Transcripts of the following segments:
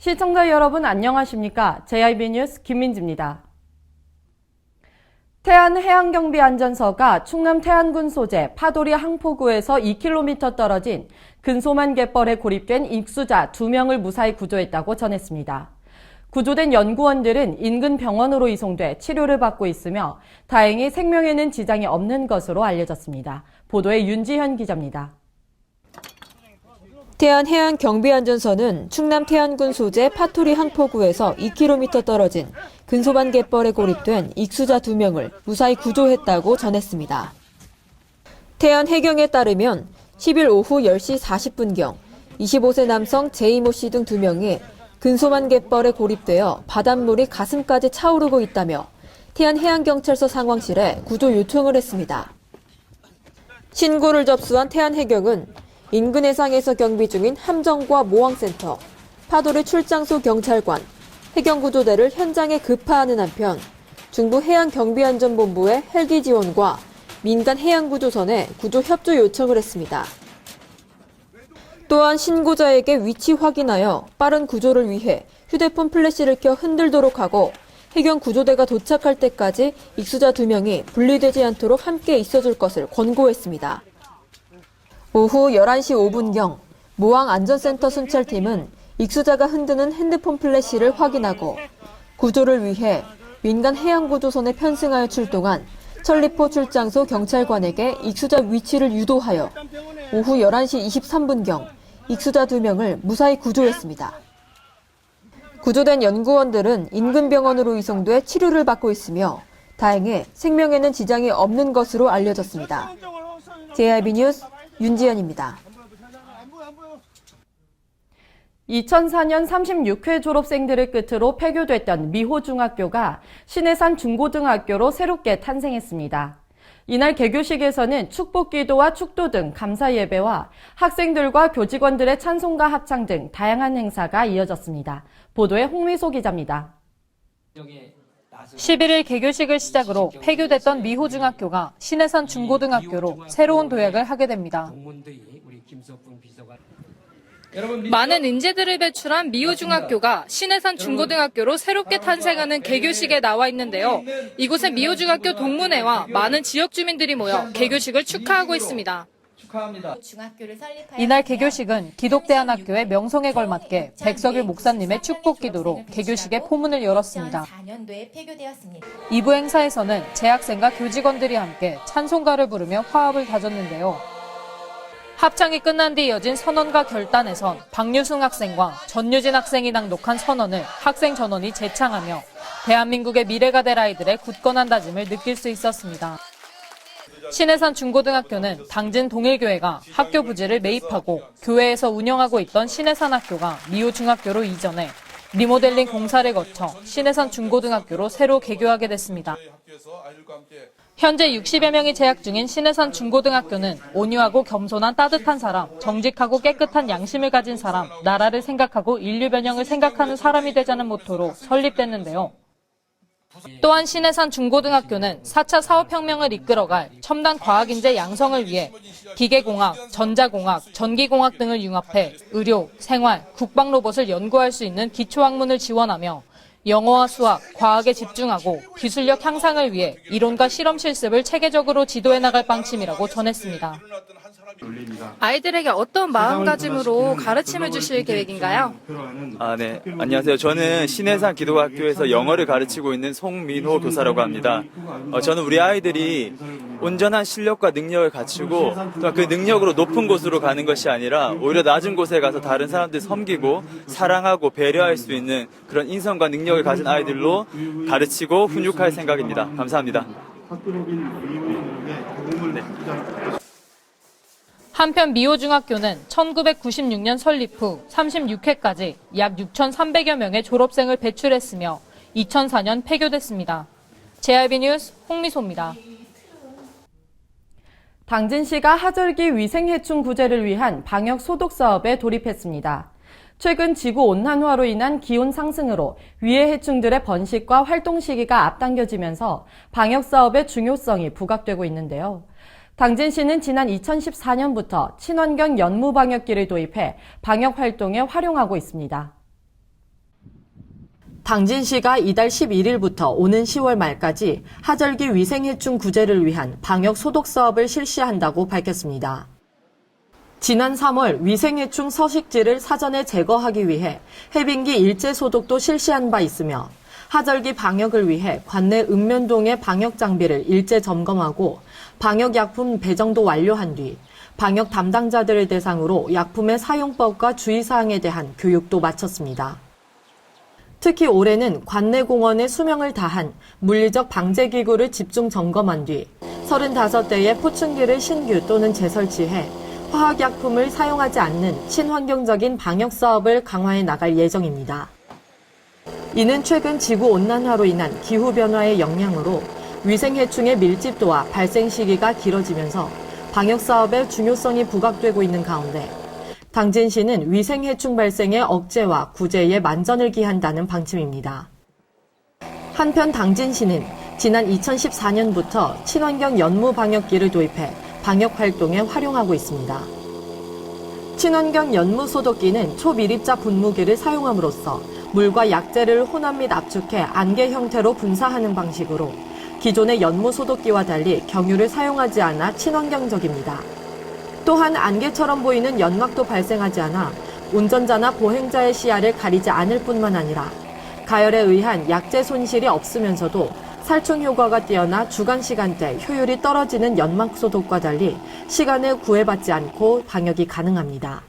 시청자 여러분 안녕하십니까? JIB 뉴스 김민지입니다. 태안해양경비안전서가 충남 태안군 소재 파도리 항포구에서 2km 떨어진 근소만 갯벌에 고립된 익수자 2명을 무사히 구조했다고 전했습니다. 구조된 연구원들은 인근 병원으로 이송돼 치료를 받고 있으며 다행히 생명에는 지장이 없는 것으로 알려졌습니다. 보도에 윤지현 기자입니다. 태안해양경비안전서는 충남 태안군 소재 파토리 항포구에서 2km 떨어진 근소만 갯벌에 고립된 익수자 2명을 무사히 구조했다고 전했습니다. 태안해경에 따르면 10일 오후 10시 40분경 25세 남성 제이모 씨 등 2명이 근소만 갯벌에 고립되어 바닷물이 가슴까지 차오르고 있다며 태안해양경찰서 상황실에 구조 요청을 했습니다. 신고를 접수한 태안해경은 인근 해상에서 경비 중인 함정과 모항센터, 파도리 출장소 경찰관, 해경구조대를 현장에 급파하는 한편 중부해양경비안전본부의 헬기 지원과 민간 해양구조선에 구조 협조 요청을 했습니다. 또한 신고자에게 위치 확인하여 빠른 구조를 위해 휴대폰 플래시를 켜 흔들도록 하고 해경구조대가 도착할 때까지 익수자 2명이 분리되지 않도록 함께 있어줄 것을 권고했습니다. 오후 11시 5분경 모항안전센터 순찰팀은 익수자가 흔드는 핸드폰 플래시를 확인하고 구조를 위해 민간 해양구조선에 편승하여 출동한 천리포 출장소 경찰관에게 익수자 위치를 유도하여 오후 11시 23분경 익수자 2명을 무사히 구조했습니다. 구조된 연구원들은 인근 병원으로 이송돼 치료를 받고 있으며 다행히 생명에는 지장이 없는 것으로 알려졌습니다. JIB 뉴스 윤지연입니다. 2004년 36회 졸업생들을 끝으로 폐교됐던 미호중학교가 신해산 중고등학교로 새롭게 탄생했습니다. 이날 개교식에서는 축복기도와 축도 등 감사 예배와 학생들과 교직원들의 찬송가 합창 등 다양한 행사가 이어졌습니다. 보도에 홍미소 기자입니다. 11일 개교식을 시작으로 폐교됐던 미호중학교가 신해산 중고등학교로 새로운 도약을 하게 됩니다. 많은 인재들을 배출한 미호중학교가 신해산 중고등학교로 새롭게 탄생하는 개교식에 나와 있는데요. 이곳에 미호중학교 동문회와 많은 지역 주민들이 모여 개교식을 축하하고 있습니다. 이날 개교식은 기독대안학교의 명성에 걸맞게 백석일 목사님의 축복기도로 개교식의 포문을 열었습니다. 2부 행사에서는 재학생과 교직원들이 함께 찬송가를 부르며 화합을 다졌는데요. 합창이 끝난 뒤 이어진 선언과 결단에선 박유승 학생과 전유진 학생이 낭독한 선언을 학생 전원이 재창하며 대한민국의 미래가 될 아이들의 굳건한 다짐을 느낄 수 있었습니다. 신해산 중고등학교는 당진 동일교회가 학교 부지를 매입하고 교회에서 운영하고 있던 신해산 학교가 미호중학교로 이전해 리모델링 공사를 거쳐 신해산 중고등학교로 새로 개교하게 됐습니다. 현재 60여 명이 재학 중인 신해산 중고등학교는 온유하고 겸손한 따뜻한 사람, 정직하고 깨끗한 양심을 가진 사람, 나라를 생각하고 인류 변형을 생각하는 사람이 되자는 모토로 설립됐는데요. 또한 신해산 중고등학교는 4차 사업혁명을 이끌어갈 첨단 과학인재 양성을 위해 기계공학, 전자공학, 전기공학 등을 융합해 의료, 생활, 국방로봇을 연구할 수 있는 기초학문을 지원하며 영어와 수학, 과학에 집중하고 기술력 향상을 위해 이론과 실험 실습을 체계적으로 지도해 나갈 방침이라고 전했습니다. 아이들에게 어떤 마음가짐으로 가르침을 주실 계획인가요? 네. 안녕하세요. 저는 신해산 기독학교에서 영어를 가르치고 있는 송민호 교사라고 합니다. 저는 우리 아이들이 온전한 실력과 능력을 갖추고 또 그 능력으로 높은 곳으로 가는 것이 아니라 오히려 낮은 곳에 가서 다른 사람들 섬기고 사랑하고 배려할 수 있는 그런 인성과 능력을 가진 아이들로 가르치고 훈육할 생각입니다. 감사합니다. 네. 한편 미호중학교는 1996년 설립 후 36회까지 약 6,300여 명의 졸업생을 배출했으며 2004년 폐교됐습니다. JIB 뉴스 홍미소입니다. 당진시가 하절기 위생해충 구제를 위한 방역 소독 사업에 돌입했습니다. 최근 지구온난화로 인한 기온 상승으로 위해 해충들의 번식과 활동 시기가 앞당겨지면서 방역 사업의 중요성이 부각되고 있는데요. 당진시는 지난 2014년부터 친환경 연무방역기를 도입해 방역 활동에 활용하고 있습니다. 당진시가 이달 11일부터 오는 10월 말까지 하절기 위생해충 구제를 위한 방역 소독 사업을 실시한다고 밝혔습니다. 지난 3월 위생해충 서식지를 사전에 제거하기 위해 해빙기 일제 소독도 실시한 바 있으며 하절기 방역을 위해 관내 읍면동의 방역 장비를 일제 점검하고 방역약품 배정도 완료한 뒤 방역 담당자들을 대상으로 약품의 사용법과 주의사항에 대한 교육도 마쳤습니다. 특히 올해는 관내 공원에 수명을 다한 물리적 방제기구를 집중 점검한 뒤 35대의 포춘기를 신규 또는 재설치해 화학약품을 사용하지 않는 친환경적인 방역 사업을 강화해 나갈 예정입니다. 이는 최근 지구온난화로 인한 기후변화의 영향으로 위생해충의 밀집도와 발생 시기가 길어지면서 방역 사업의 중요성이 부각되고 있는 가운데 당진시는 위생해충 발생의 억제와 구제에 만전을 기한다는 방침입니다. 한편 당진시는 지난 2014년부터 친환경 연무 방역기를 도입해 방역 활동에 활용하고 있습니다. 친환경 연무 소독기는 초미립자 분무기를 사용함으로써 물과 약재를 혼합 및 압축해 안개 형태로 분사하는 방식으로 기존의 연무 소독기와 달리 경유를 사용하지 않아 친환경적입니다. 또한 안개처럼 보이는 연막도 발생하지 않아 운전자나 보행자의 시야를 가리지 않을 뿐만 아니라 가열에 의한 약재 손실이 없으면서도 살충 효과가 뛰어나 주간 시간대 효율이 떨어지는 연막 소독과 달리 시간을 구애받지 않고 방역이 가능합니다.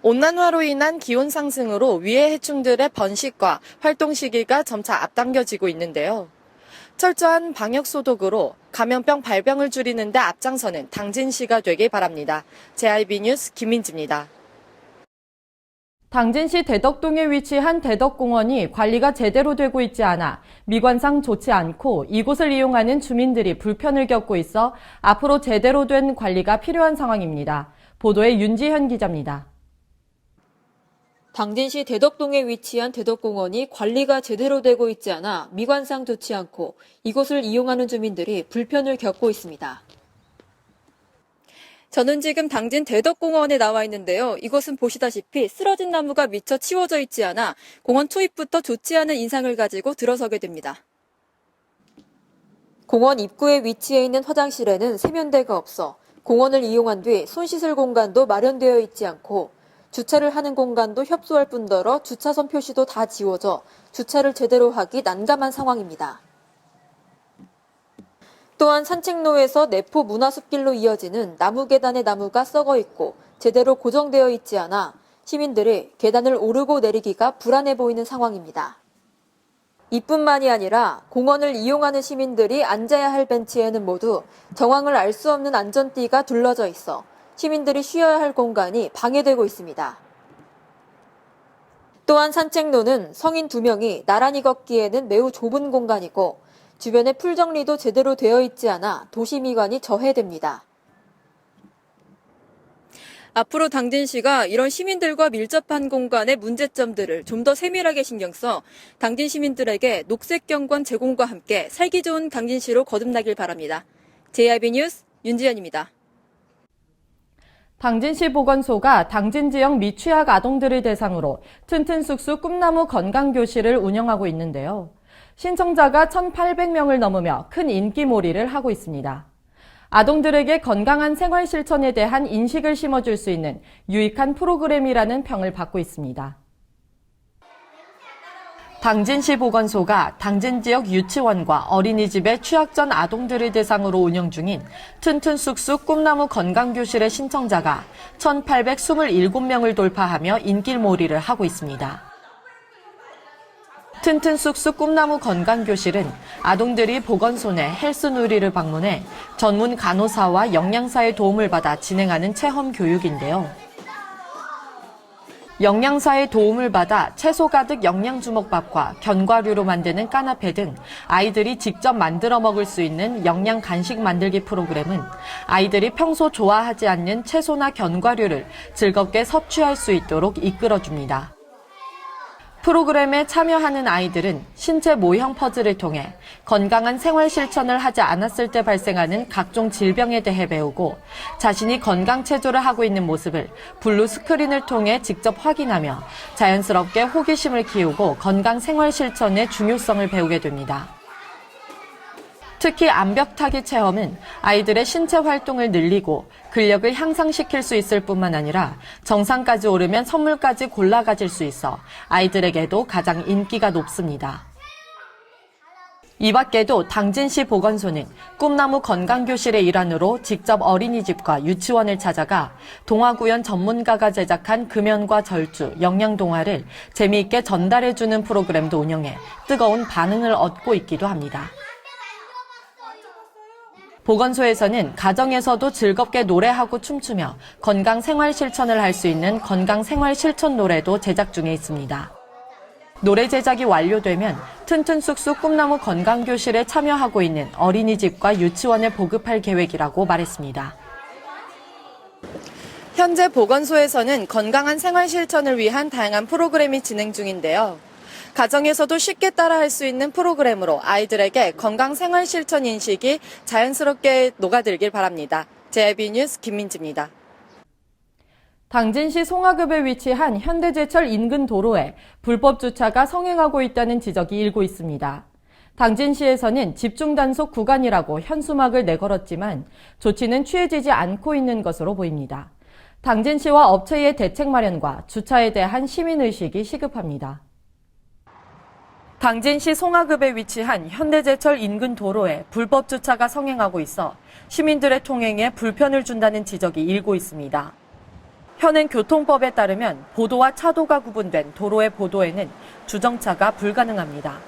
온난화로 인한 기온 상승으로 위해 해충들의 번식과 활동 시기가 점차 앞당겨지고 있는데요. 철저한 방역 소독으로 감염병 발병을 줄이는 데 앞장서는 당진시가 되길 바랍니다. JIB 뉴스 김민지입니다. 당진시 대덕동에 위치한 대덕공원이 관리가 제대로 되고 있지 않아 미관상 좋지 않고 이곳을 이용하는 주민들이 불편을 겪고 있어 앞으로 제대로 된 관리가 필요한 상황입니다. 보도에 윤지현 기자입니다. 당진시 대덕동에 위치한 대덕공원이 관리가 제대로 되고 있지 않아 미관상 좋지 않고 이곳을 이용하는 주민들이 불편을 겪고 있습니다. 저는 지금 당진 대덕공원에 나와 있는데요. 이곳은 보시다시피 쓰러진 나무가 미처 치워져 있지 않아 공원 초입부터 좋지 않은 인상을 가지고 들어서게 됩니다. 공원 입구에 위치해 있는 화장실에는 세면대가 없어 공원을 이용한 뒤 손 씻을 공간도 마련되어 있지 않고 주차를 하는 공간도 협소할 뿐더러 주차선 표시도 다 지워져 주차를 제대로 하기 난감한 상황입니다. 또한 산책로에서 내포 문화숲길로 이어지는 나무 계단의 나무가 썩어 있고 제대로 고정되어 있지 않아 시민들이 계단을 오르고 내리기가 불안해 보이는 상황입니다. 이뿐만이 아니라 공원을 이용하는 시민들이 앉아야 할 벤치에는 모두 정황을 알 수 없는 안전띠가 둘러져 있어 시민들이 쉬어야 할 공간이 방해되고 있습니다. 또한 산책로는 성인 2명이 나란히 걷기에는 매우 좁은 공간이고 주변에 풀 정리도 제대로 되어 있지 않아 도시 미관이 저해됩니다. 앞으로 당진시가 이런 시민들과 밀접한 공간의 문제점들을 좀 더 세밀하게 신경 써 당진 시민들에게 녹색 경관 제공과 함께 살기 좋은 당진시로 거듭나길 바랍니다. JIB 뉴스 윤지연입니다. 당진시 보건소가 당진 지역 미취학 아동들을 대상으로 튼튼쑥쑥 꿈나무 건강교실을 운영하고 있는데요. 신청자가 1,800명을 넘으며 큰 인기몰이를 하고 있습니다. 아동들에게 건강한 생활 실천에 대한 인식을 심어줄 수 있는 유익한 프로그램이라는 평을 받고 있습니다. 당진시 보건소가 당진 지역 유치원과 어린이집의 취약전 아동들을 대상으로 운영 중인 튼튼쑥쑥 꿈나무 건강교실의 신청자가 1,827명을 돌파하며 인기몰이를 하고 있습니다. 튼튼쑥쑥 꿈나무 건강교실은 아동들이 보건소 내 헬스누리를 방문해 전문 간호사와 영양사의 도움을 받아 진행하는 체험 교육인데요. 영양사의 도움을 받아 채소 가득 영양주먹밥과 견과류로 만드는 까나페 등 아이들이 직접 만들어 먹을 수 있는 영양 간식 만들기 프로그램은 아이들이 평소 좋아하지 않는 채소나 견과류를 즐겁게 섭취할 수 있도록 이끌어줍니다. 프로그램에 참여하는 아이들은 신체 모형 퍼즐을 통해 건강한 생활 실천을 하지 않았을 때 발생하는 각종 질병에 대해 배우고 자신이 건강 체조를 하고 있는 모습을 블루 스크린을 통해 직접 확인하며 자연스럽게 호기심을 키우고 건강 생활 실천의 중요성을 배우게 됩니다. 특히 암벽타기 체험은 아이들의 신체 활동을 늘리고 근력을 향상시킬 수 있을 뿐만 아니라 정상까지 오르면 선물까지 골라 가질 수 있어 아이들에게도 가장 인기가 높습니다. 이 밖에도 당진시 보건소는 꿈나무 건강교실의 일환으로 직접 어린이집과 유치원을 찾아가 동화구연 전문가가 제작한 금연과 절주, 영양동화를 재미있게 전달해주는 프로그램도 운영해 뜨거운 반응을 얻고 있기도 합니다. 보건소에서는 가정에서도 즐겁게 노래하고 춤추며 건강 생활 실천을 할 수 있는 건강 생활 실천 노래도 제작 중에 있습니다. 노래 제작이 완료되면 튼튼쑥쑥 꿈나무 건강교실에 참여하고 있는 어린이집과 유치원에 보급할 계획이라고 말했습니다. 현재 보건소에서는 건강한 생활 실천을 위한 다양한 프로그램이 진행 중인데요. 가정에서도 쉽게 따라할 수 있는 프로그램으로 아이들에게 건강 생활 실천 인식이 자연스럽게 녹아들길 바랍니다. JIB 뉴스 김민지입니다. 당진시 송화급에 위치한 현대제철 인근 도로에 불법 주차가 성행하고 있다는 지적이 일고 있습니다. 당진시에서는 집중 단속 구간이라고 현수막을 내걸었지만 조치는 취해지지 않고 있는 것으로 보입니다. 당진시와 업체의 대책 마련과 주차에 대한 시민의식이 시급합니다. 당진시 송화급에 위치한 현대제철 인근 도로에 불법 주차가 성행하고 있어 시민들의 통행에 불편을 준다는 지적이 일고 있습니다. 현행 교통법에 따르면 보도와 차도가 구분된 도로의 보도에는 주정차가 불가능합니다.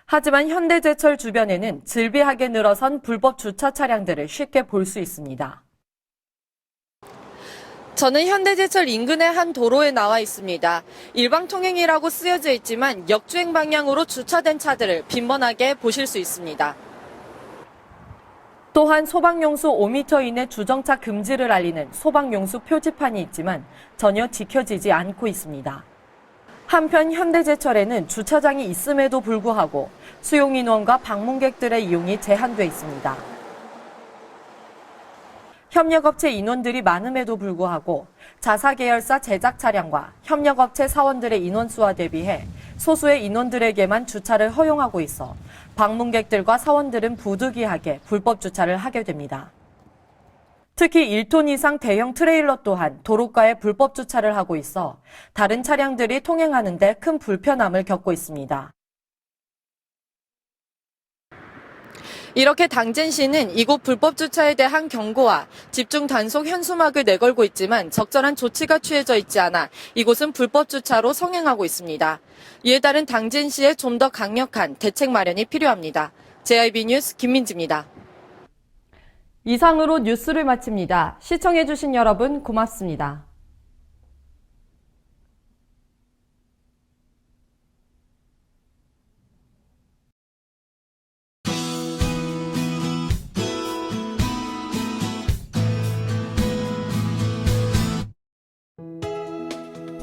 하지만 현대제철 주변에는 즐비하게 늘어선 불법 주차 차량들을 쉽게 볼 수 있습니다. 저는 현대제철 인근의 한 도로에 나와 있습니다. 일방 통행이라고 쓰여져 있지만 역주행 방향으로 주차된 차들을 빈번하게 보실 수 있습니다. 또한 소방용수 5m 이내 주정차 금지를 알리는 소방용수 표지판이 있지만 전혀 지켜지지 않고 있습니다. 한편 현대제철에는 주차장이 있음에도 불구하고 수용인원과 방문객들의 이용이 제한돼 있습니다. 협력업체 인원들이 많음에도 불구하고 자사계열사 제작 차량과 협력업체 사원들의 인원수와 대비해 소수의 인원들에게만 주차를 허용하고 있어 방문객들과 사원들은 부득이하게 불법 주차를 하게 됩니다. 특히 1톤 이상 대형 트레일러 또한 도로가에 불법 주차를 하고 있어 다른 차량들이 통행하는 데 큰 불편함을 겪고 있습니다. 이렇게 당진시는 이곳 불법 주차에 대한 경고와 집중 단속 현수막을 내걸고 있지만 적절한 조치가 취해져 있지 않아 이곳은 불법 주차로 성행하고 있습니다. 이에 따른 당진시의 좀 더 강력한 대책 마련이 필요합니다. JIB 뉴스 김민지입니다. 이상으로 뉴스를 마칩니다. 시청해주신 여러분 고맙습니다.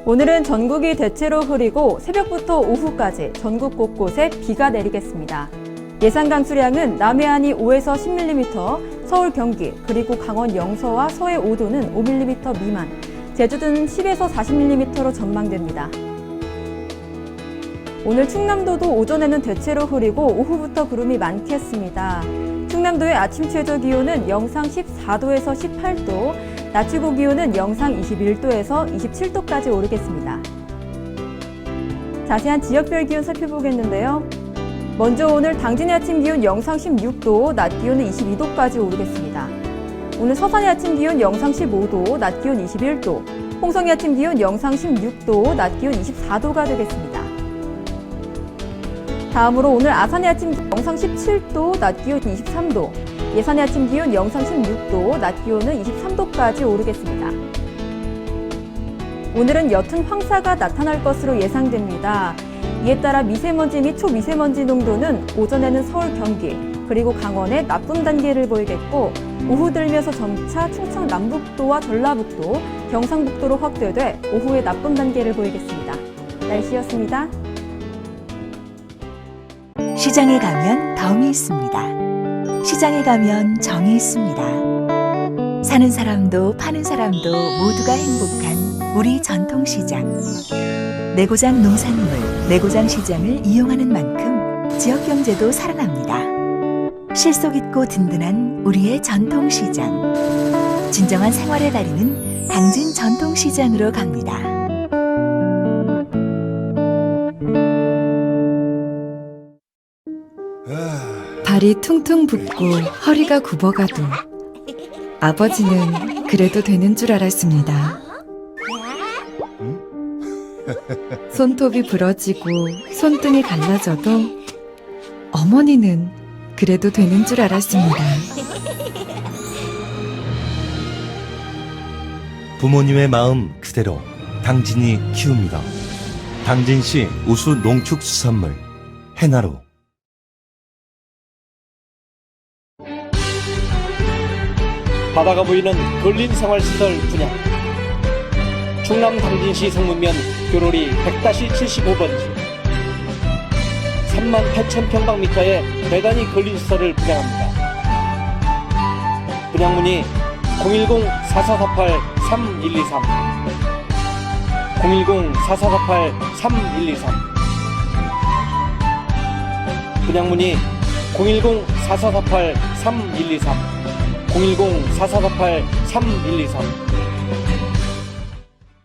오늘은 전국이 대체로 흐리고 새벽부터 오후까지 전국 곳곳에 비가 내리겠습니다. 예상 강수량은 남해안이 5에서 10mm, 서울, 경기, 그리고 강원 영서와 서해 5도는 5mm 미만, 제주도는 10에서 40mm로 전망됩니다. 오늘 충남도도 오전에는 대체로 흐리고 오후부터 구름이 많겠습니다. 충남도의 아침 최저 기온은 영상 14도에서 18도, 낮 최고 기온은 영상 21도에서 27도까지 오르겠습니다. 자세한 지역별 기온 살펴보겠는데요. 먼저 오늘 당진의 아침 기온 영상 16도, 낮 기온은 22도까지 오르겠습니다. 오늘 서산의 아침 기온 영상 15도, 낮 기온 21도, 홍성의 아침 기온 영상 16도, 낮 기온 24도가 되겠습니다. 다음으로 오늘 아산의 아침 기온 영상 17도, 낮 기온 23도, 예산의 아침 기온 영상 16도, 낮 기온은 23도까지 오르겠습니다. 오늘은 옅은 황사가 나타날 것으로 예상됩니다. 이에 따라 미세먼지 및 초미세먼지 농도는 오전에는 서울, 경기, 그리고 강원에 나쁨 단계를 보이겠고 오후 들면서 점차 충청 남북도와 전라북도, 경상북도로 확대돼 오후에 나쁨 단계를 보이겠습니다. 날씨였습니다. 시장에 가면 덤이 있습니다. 시장에 가면 정이 있습니다. 사는 사람도 파는 사람도 모두가 행복한 우리 전통시장. 내고장 농산물, 내고장 시장을 이용하는 만큼 지역경제도 살아납니다. 실속 있고 든든한 우리의 전통시장. 진정한 생활의 달인은 당진 전통시장으로 갑니다. 발이 퉁퉁 붓고 허리가 굽어가도 아버지는 그래도 되는 줄 알았습니다. 손톱이 부러지고 손등이 갈라져도 어머니는 그래도 되는 줄 알았습니다. 부모님의 마음 그대로 당진이 키웁니다. 당진시 우수 농축수산물 해나루. 바다가 보이는 근린생활시설 분양. 충남 당진시 성문면 교로리 100-75번지 38,000평방미터의 대단위 근린시설을 분양합니다. 분양문의 010-4448-3123 010-4448-3123 분양문의 010-4448-3123 010-4448-3123